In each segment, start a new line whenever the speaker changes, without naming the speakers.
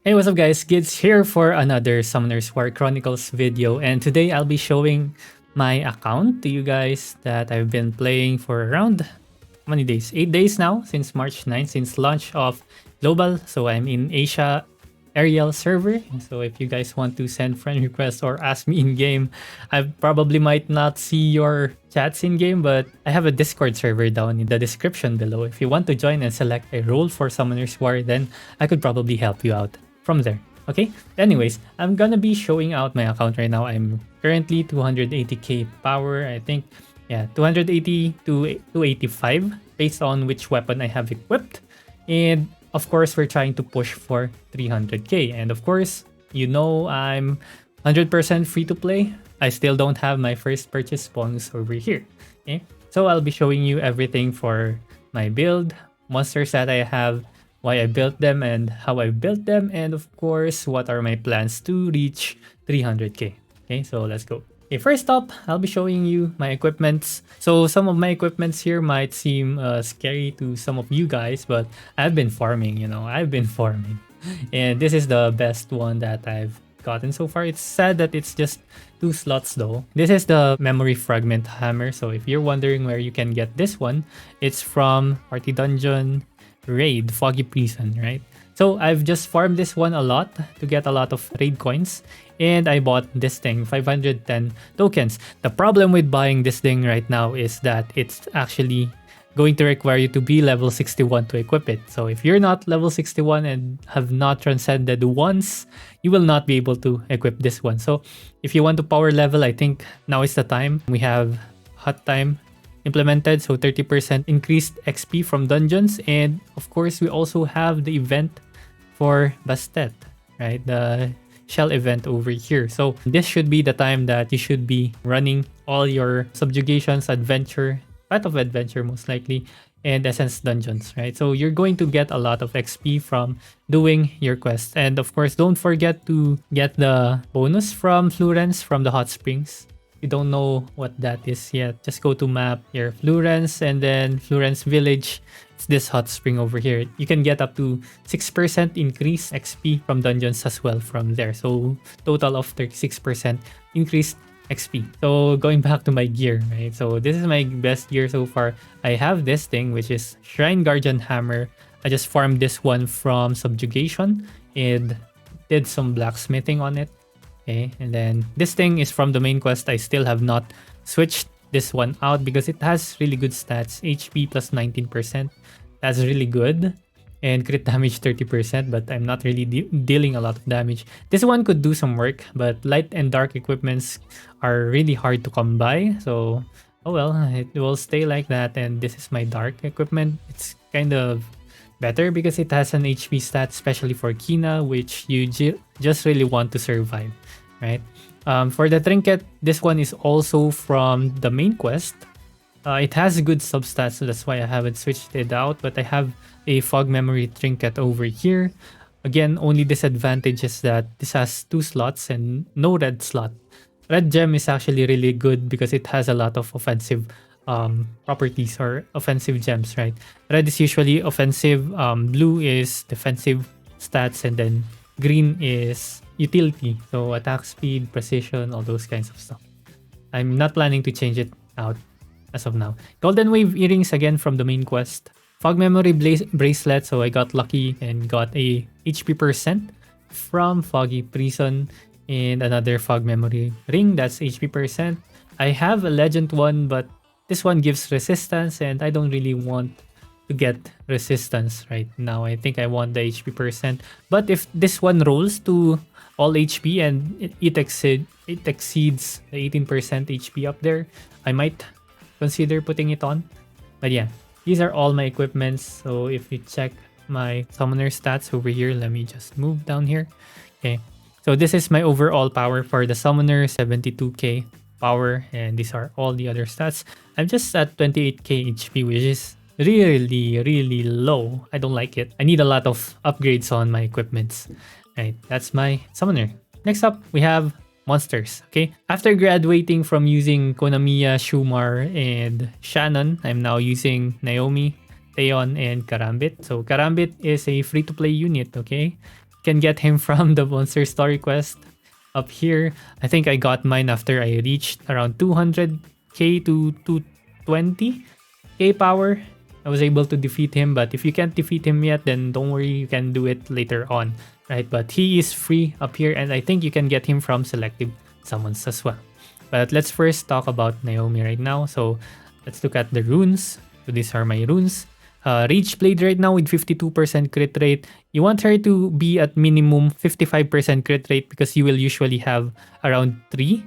Hey, what's up guys? Gids here for another Summoners War Chronicles video, and today I'll be showing my account to you guys that I've been playing for around how many days? 8 days now since March 9th, since launch of Global. So I'm in Asia Ariel server. So if you guys want to send friend requests or ask me in game, I probably might not see your chats in game, but I have a Discord server down in the description below. If you want to join and select a role for Summoners War, then I could probably help you out from there. Okay, anyways, I'm gonna be showing out my account right now. I'm currently 280k power, I think. Yeah, 280 to 285 based on which weapon I have equipped. And of course, we're trying to push for 300k. And of course, you know I'm 100% free to play. I still don't have my first purchase bonus over here. Okay, so I'll be showing you everything for my build, monsters that I have, why I built them and how I built them, and of course, what are my plans to reach 300k. Okay, so let's go. Okay, first up, I'll be showing you my equipments. So some of my equipments here might seem scary to some of you guys, but I've been farming, I've been farming. And this is the best one that I've gotten so far. It's sad that it's just 2 slots though. This is the memory fragment hammer. So if you're wondering where you can get this one, it's from Party Dungeon Raid Foggy Prison, right? So I've just farmed this one a lot to get a lot of raid coins, and I bought this thing, 510 tokens. The problem with buying this thing right now is that it's actually going to require you to be level 61 to equip it. So if you're not level 61 and have not transcended once, you will not be able to equip this one. So if you want to power level, I think now is the time. We have hot time implemented, so 30% increased XP from dungeons, and of course we also have the event for Bastet, right? The shell event over here. So this should be the time that you should be running all your subjugations, adventure, path of adventure most likely, and essence dungeons, right? So you're going to get a lot of XP from doing your quest. And of course, don't forget to get the bonus from Florence from the hot springs. You don't know what that is yet, just go to map your Florence and then Florence village. It's this hot spring over here. You can get up to 6% increase XP from dungeons as well from there. So total of 36% increased XP. So going back to my gear, right? So this is my best gear so far. I have this thing, which is Shrine Guardian Hammer. I just farmed this one from Subjugation and did some blacksmithing on it. Okay, and then this thing is from the main quest. I still have not switched this one out because it has really good stats. HP plus 19%. That's really good. And crit damage 30%, but I'm not really dealing a lot of damage. This one could do some work, but light and dark equipments are really hard to come by. So, oh well, it will stay like that. And this is my dark equipment. It's kind of better because it has an HP stat, especially for Kina, which you just really want to survive, right? For the trinket, this one is also from the main quest. It has good substats, so that's why I haven't switched it out, but I have a fog memory trinket over here. Again, only disadvantage is that this has 2 slots and no red slot. Red gem is actually really good because it has a lot of offensive properties or offensive gems, right? Red is usually offensive, blue is defensive stats, and then green is utility, so attack speed, precision, all those kinds of stuff. I'm not planning to change it out as of now. Golden Wave earrings again from the main quest. Fog memory bracelet, so I got lucky and got a HP percent from Foggy Prison, and another fog memory ring, that's HP percent. I have a legend one, but this one gives resistance and I don't really want to get resistance right now. I think I want the HP percent. But if this one rolls to all HP and it exceeds the 18% HP up there, I might consider putting it on. But yeah, these are all my equipments. So if you check my summoner stats over here, let me just move down here. Okay, so this is my overall power for the summoner, 72k power, and these are all the other stats. I'm just at 28k HP, which is really low. I don't like it. I need a lot of upgrades on my equipments. Right, that's my summoner. Next up, we have monsters. Okay, after graduating from using Konamiya, Shumar, and Shannon, I'm now using Naomi, Theon, and Karambit. So Karambit is a free-to-play unit. Okay, can get him from the Monster Story quest up here. I think I got mine after I reached around 200k to 220k power. I was able to defeat him, but if you can't defeat him yet, then don't worry, you can do it later on, right? But he is free up here, and I think you can get him from selective summons as well. But let's first talk about Naomi right now. So let's look at the runes. So these are my runes. Rage Blade right now with 52% crit rate. You want her to be at minimum 55% crit rate because you will usually have around 3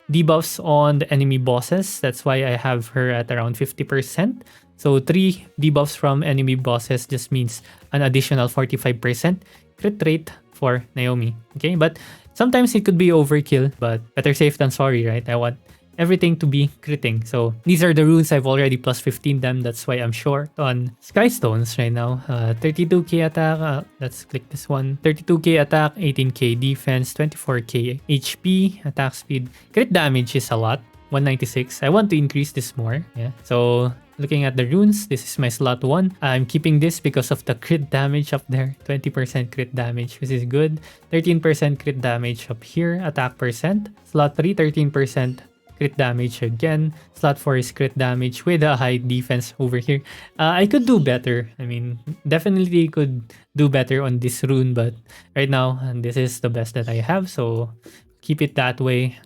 debuffs on the enemy bosses. That's why I have her at around 50%. So 3 debuffs from enemy bosses just means an additional 45% crit rate for Naomi. Okay, but sometimes it could be overkill, but better safe than sorry, right? I want everything to be critting. So these are the runes. I've already plus 15 them. That's why I'm short on Skystones right now. 32k attack. Let's click this one. 32k attack, 18k defense, 24k HP, attack speed. Crit damage is a lot. 196. I want to increase this more. Yeah. So looking at the runes, this is my slot 1. I'm keeping this because of the crit damage up there. 20% crit damage, which is good. 13% crit damage up here. Attack percent. Slot 3, 13% crit damage again. Slot 4 is crit damage with a high defense over here. I could do better. I mean, definitely could do better on this rune, but right now, this is the best that I have. So keep it that way.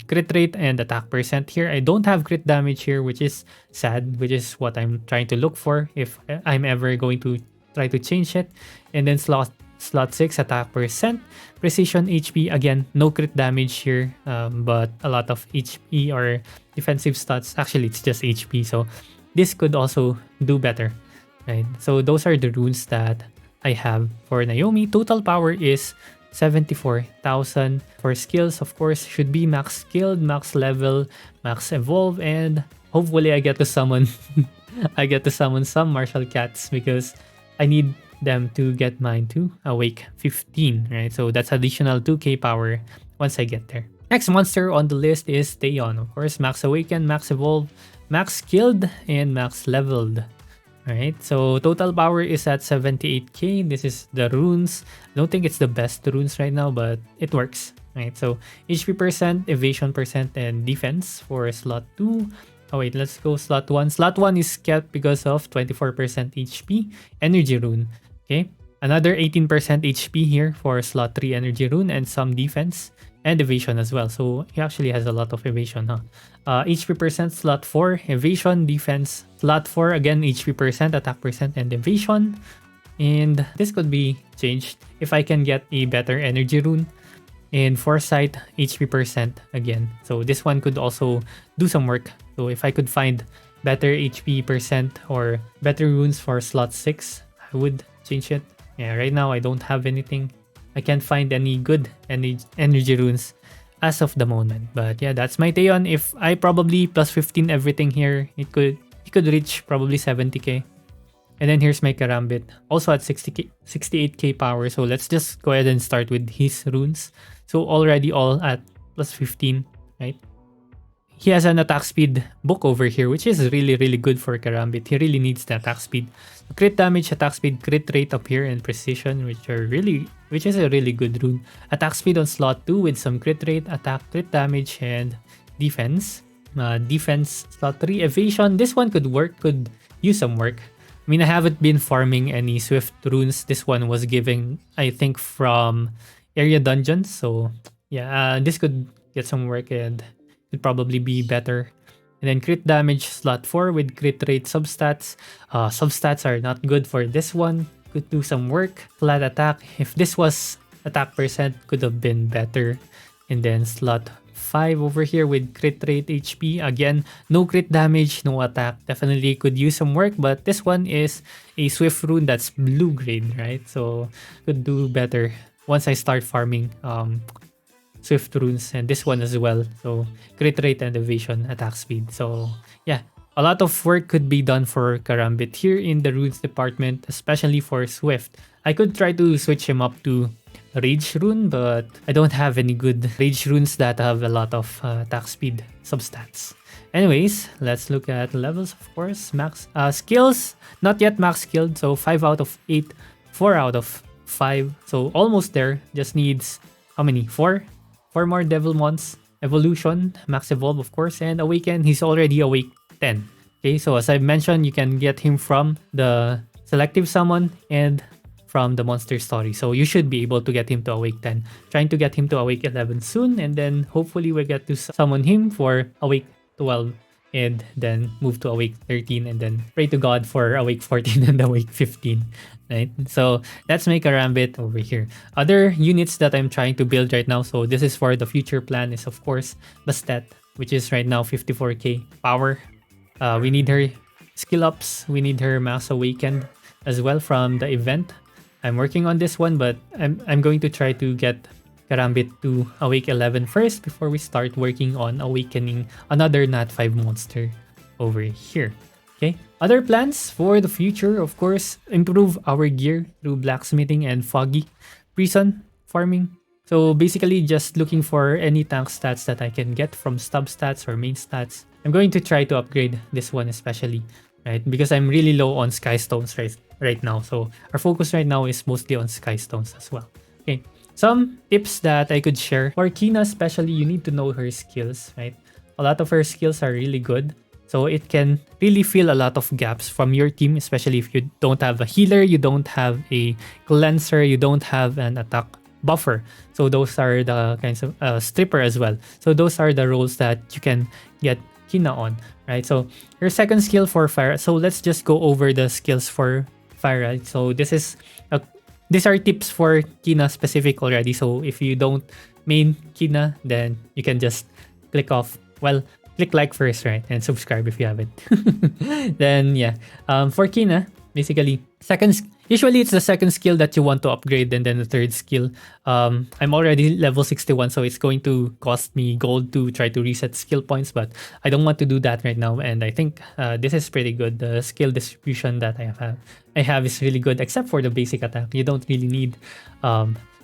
Crit rate and attack percent here. I don't have crit damage here, which is sad, which is what I'm trying to look for if I'm ever going to try to change it. And then slot 6 attack percent. Precision HP, again, no crit damage here, but a lot of HP or defensive stats. Actually, it's just HP, so this could also do better, right? So those are the runes that I have for Naomi. Total power is 74,000. For skills, of course, should be max skilled, max level, max evolve, and hopefully I get to summon I get to summon some martial cats because I need them to get mine to awake 15, right? So that's additional 2k power once I get there. Next monster on the list is Theon. Of course, max awaken, max evolve, max skilled, and max leveled. Alright, so total power is at 78k. This is the runes. I don't think it's the best runes right now, but it works. Right, so HP percent, evasion percent, and defense for slot 2. Oh wait, let's go slot 1. Slot 1 is kept because of 24% HP energy rune. Okay, another 18% HP here for slot 3 energy rune and some defense and evasion as well. So he actually has a lot of evasion, huh? HP percent, slot 4, evasion, defense. Slot 4, again, HP percent, attack percent, and evasion. And this could be changed if I can get a better energy rune. And foresight, HP percent again. So this one could also do some work. So if I could find better HP percent or better runes for slot 6, I would change it. Yeah, right now I don't have anything. I can't find any good energy runes as of the moment. But yeah, that's my Theon. If I probably plus 15 everything here, it could reach probably 70k. And then here's my Karambit, also at 68k power. So let's just go ahead and start with his runes. So already all at plus 15, right? He has an attack speed book over here, which is really, really good for Karambit. He really needs the attack speed. Crit damage, attack speed, crit rate up here, and precision, which is a really good rune. Attack speed on slot 2 with some crit rate, attack, crit damage, and defense. Defense slot 3, evasion. This one could work, could use some work. I mean, I haven't been farming any Swift runes. This one was given, I think, from area dungeons. So yeah, this could get some work and could probably be better. And then crit damage slot 4 with crit rate substats. Substats are not good for this one. Could do some work. Flat attack. If this was attack percent, could have been better. And then slot 5 over here with crit rate HP. Again, no crit damage, no attack. Definitely could use some work, but this one is a Swift rune that's blue grade, right? So could do better once I start farming Swift runes, and this one as well. So crit rate and evasion, attack speed. So yeah, a lot of work could be done for Karambit here in the runes department, especially for Swift. I could try to switch him up to Rage rune, but I don't have any good Rage runes that have a lot of attack speed substats. Anyways, let's look at levels, of course. Max skills, not yet max skilled, so 5 out of 8, 4 out of 5. So almost there. Just needs how many? 4? 4 more Devilmons. Evolution, Max Evolve of course, and Awaken. He's already awake 10. Okay, so as I mentioned, you can get him from the Selective Summon and from the Monster Story. So you should be able to get him to Awake 10. Trying to get him to Awake 11 soon, and then hopefully we get to summon him for Awake 12 and then move to Awake 13 and then pray to God for Awake 14 and Awake 15. Right? So let's make a Rambit over here. Other units that I'm trying to build right now, so this is for the future plan, is of course Bastet, which is right now 54k power. We need her skill ups, we need her Mass Awakened as well from the event. I'm working on this one, but I'm going to try to get Karambit to Awake 11 first before we start working on awakening another Nat 5 monster over here. Okay, other plans for the future, of course, improve our gear through blacksmithing and foggy prison farming. So basically just looking for any tank stats that I can get from stub stats or main stats. I'm going to try to upgrade this one especially, right? Because I'm really low on Sky Stones right now. So our focus right now is mostly on Sky Stones as well. Okay, some tips that I could share. For Kina especially, you need to know her skills, right? A lot of her skills are really good. So it can really fill a lot of gaps from your team, especially if you don't have a healer, you don't have a cleanser, you don't have an attack buffer. So those are the kinds of stripper as well. So those are the roles that you can get Kina on, right? So your second skill for Fire. So let's just go over the skills for Fire. So these are tips for Kina specific already. So if you don't main Kina, then you can just click off. Well, click like first, right? And subscribe if you haven't. Then yeah, for Kina, basically usually it's the second skill that you want to upgrade, and then the third skill. I'm already level 61, so it's going to cost me gold to try to reset skill points, but I don't want to do that right now. And I think this is pretty good. The skill distribution that I have is really good, except for the basic attack. You don't really need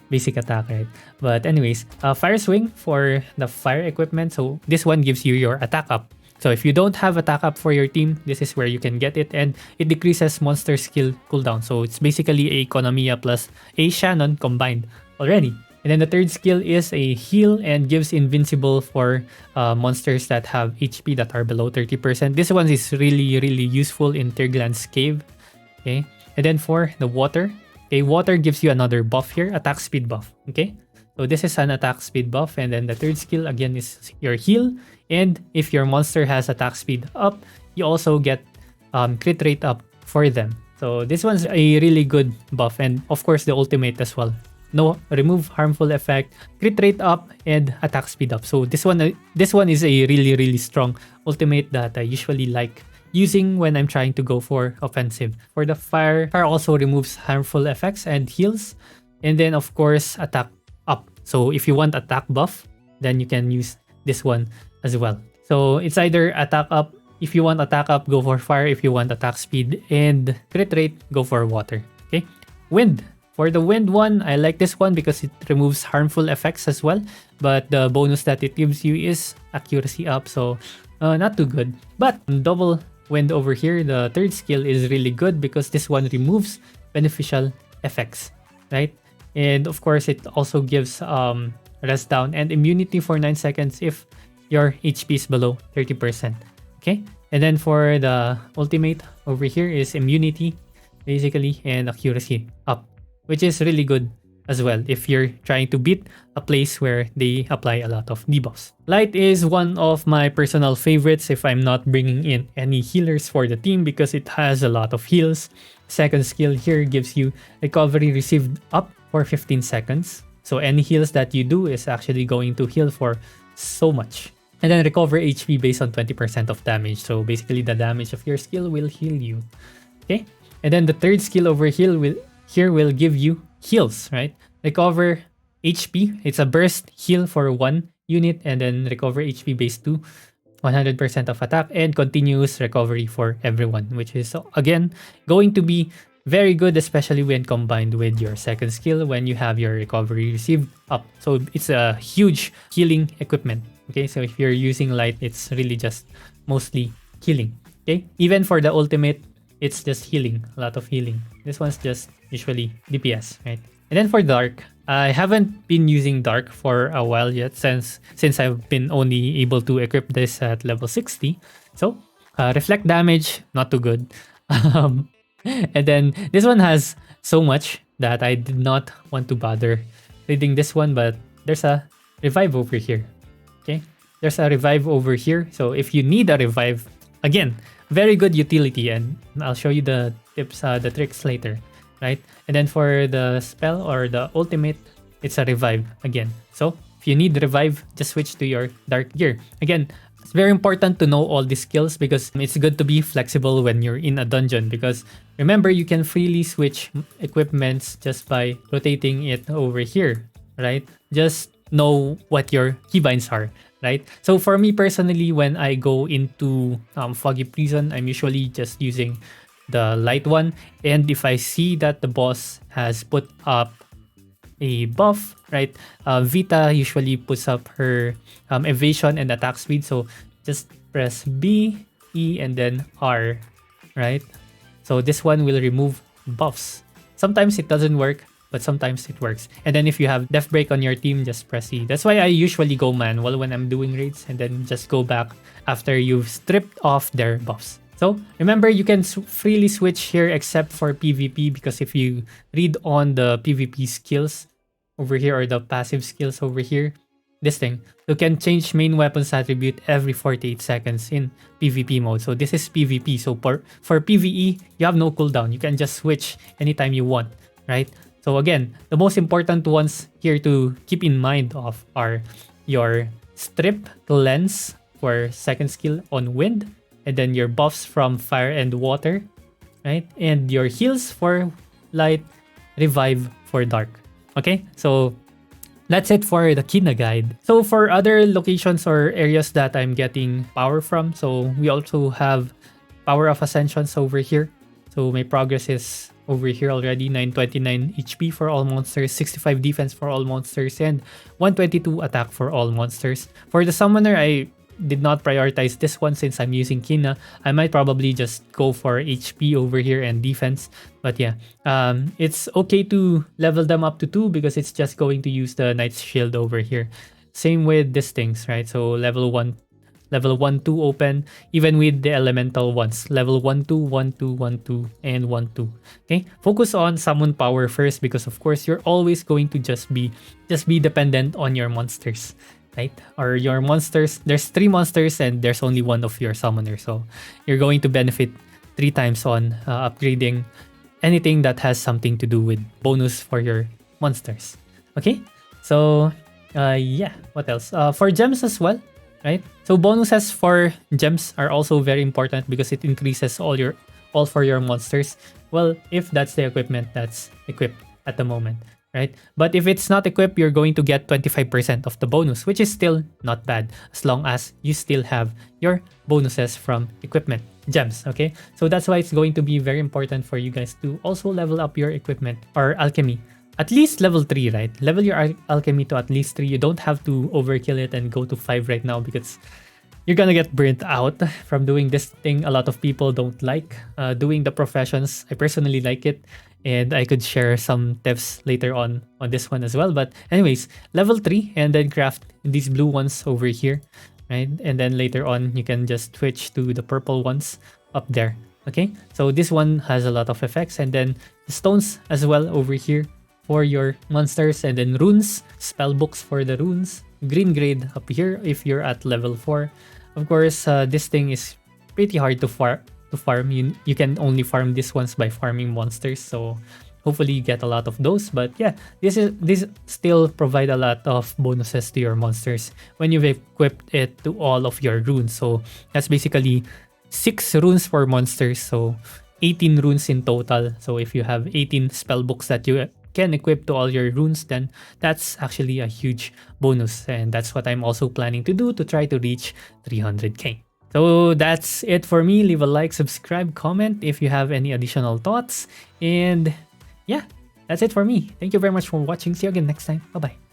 basic attack, right? But anyways, Fire Swing for the fire equipment. So this one gives you your attack up. So if you don't have attack up for your team, this is where you can get it, and it decreases monster skill cooldown. So it's basically a Economia plus a Shannon combined already. And then the third skill is a heal and gives invincible for monsters that have HP that are below 30%. This one is really, really useful in Tirgland's Cave. Okay. And then for the water, okay, water gives you another buff here, attack speed buff. Okay. So this is an attack speed buff, and then the third skill again is your heal. And if your monster has attack speed up, you also get crit rate up for them. So this one's a really good buff, and of course the ultimate as well. No, remove harmful effect, crit rate up, and attack speed up. So this one is a really, really strong ultimate that I usually like using when I'm trying to go for offensive. For the fire also removes harmful effects and heals, and then of course attack up. So if you want attack buff, then you can use this one as well. So it's either attack up. If you want attack up, go for fire. If you want attack speed and crit rate, go for water. Okay. Wind. For the wind one, I like this one because it removes harmful effects as well. But the bonus that it gives you is accuracy up. So not too good. But double wind over here, the third skill is really good because this one removes beneficial effects, right? And of course, it also gives rest down and immunity for 9 seconds if your HP is below 30%. Okay, and then for the ultimate over here is immunity, basically, and accuracy up, which is really good as well if you're trying to beat a place where they apply a lot of debuffs. Light is one of my personal favorites if I'm not bringing in any healers for the team because it has a lot of heals. Second skill here gives you recovery received up for 15 seconds. So any heals that you do is actually going to heal for so much. And then recover HP based on 20% of damage. So basically the damage of your skill will heal you. Okay. And then the third skill over here will give you heals, right? Recover HP. It's a burst heal for 1 unit, and then recover HP based to 100% of attack, and continuous recovery for everyone, which is again going to be very good, especially when combined with your second skill when you have your recovery received up. So it's a huge healing equipment. Okay, so if you're using light, it's really just mostly healing. Okay, even for the ultimate, it's just healing, a lot of healing. This one's just usually DPS, right? And then for dark, I haven't been using dark for a while yet since I've been only able to equip this at level 60. So reflect damage, not too good. Um, and then this one has so much that I did not want to bother reading this one, but there's a revive over here. Okay, there's a revive over here. So if you need a revive, again, very good utility, and I'll show you the tips, the tricks later, right? And then for the spell or the ultimate, it's a revive again. So if you need revive, just switch to your dark gear. Again, it's very important to know all these skills because it's good to be flexible when you're in a dungeon, because remember, you can freely switch equipments just by rotating it over here, right? Just know what your keybinds are, right? So for me personally, when I go into Foggy Prison, I'm usually just using the light one. And if I see that the boss has put up a buff, right? Vita usually puts up her evasion and attack speed. So just press B, E, and then R, right? So this one will remove buffs. Sometimes it doesn't work, but sometimes it works. And then if you have Death Break on your team, just press E. That's why I usually go manual when I'm doing raids, and then just go back after you've stripped off their buffs. So remember, you can freely switch here except for PvP, because if you read on the PvP skills over here, or the passive skills over here, this thing, you can change main weapons attribute every 48 seconds in PvP mode. So this is PvP. So for PvE, you have no cooldown. You can just switch anytime you want, right? So again, the most important ones here to keep in mind of are your strip cleanse for second skill on wind, and then your buffs from fire and water, right? And your heals for light, revive for dark. Okay, so that's it for the Kina guide. So for other locations or areas that I'm getting power from, so we also have Power of Ascensions over here. So my progress is over here already, 929 HP for all monsters, 65 defense for all monsters, and 122 attack for all monsters. For the summoner, I did not prioritize this one since I'm using Kina. I might probably just go for HP over here and defense. But yeah, it's okay to level them up to 2 because it's just going to use the Knight's Shield over here. Same with these things, right? So level 1, 2 open, even with the elemental ones. Level 1, 2, 1, 2, 1, 2, and 1, 2. Okay? Focus on summon power first, because of course you're always going to just be dependent on your monsters, right? Or your monsters, there's 3 monsters and there's only one of your summoners. So you're going to benefit 3 times on upgrading anything that has something to do with bonus for your monsters. Okay? So yeah, what else? For gems as well, right? So bonuses for gems are also very important because it increases all for your monsters. Well, if that's the equipment that's equipped at the moment, right? But if it's not equipped, you're going to get 25% of the bonus, which is still not bad as long as you still have your bonuses from equipment gems. Okay, so that's why it's going to be very important for you guys to also level up your equipment or alchemy. At least level 3, right? Level your alchemy to at least 3. You don't have to overkill it and go to 5 right now because you're gonna get burnt out from doing this thing. A lot of people don't like doing the professions. I personally like it, and I could share some tips later on this one as well. But anyways, level 3, and then craft these blue ones over here, right? And then later on, you can just switch to the purple ones up there. Okay, so this one has a lot of effects, and then the stones as well over here for your monsters, and then runes, spell books for the runes, green grade up here if you're at level 4. Of course, this thing is pretty hard to farm. You can only farm these ones by farming monsters, so hopefully you get a lot of those. But yeah, this still provide a lot of bonuses to your monsters when you've equipped it to all of your runes. So that's basically 6 runes for monsters, so 18 runes in total. So if you have 18 spell books that you can equip to all your runes, then that's actually a huge bonus, and that's what I'm also planning to do to try to reach 300k. So that's it for me. Leave a like, subscribe, comment if you have any additional thoughts, and yeah, that's it for me. Thank you very much for watching. See you again next time. Bye bye.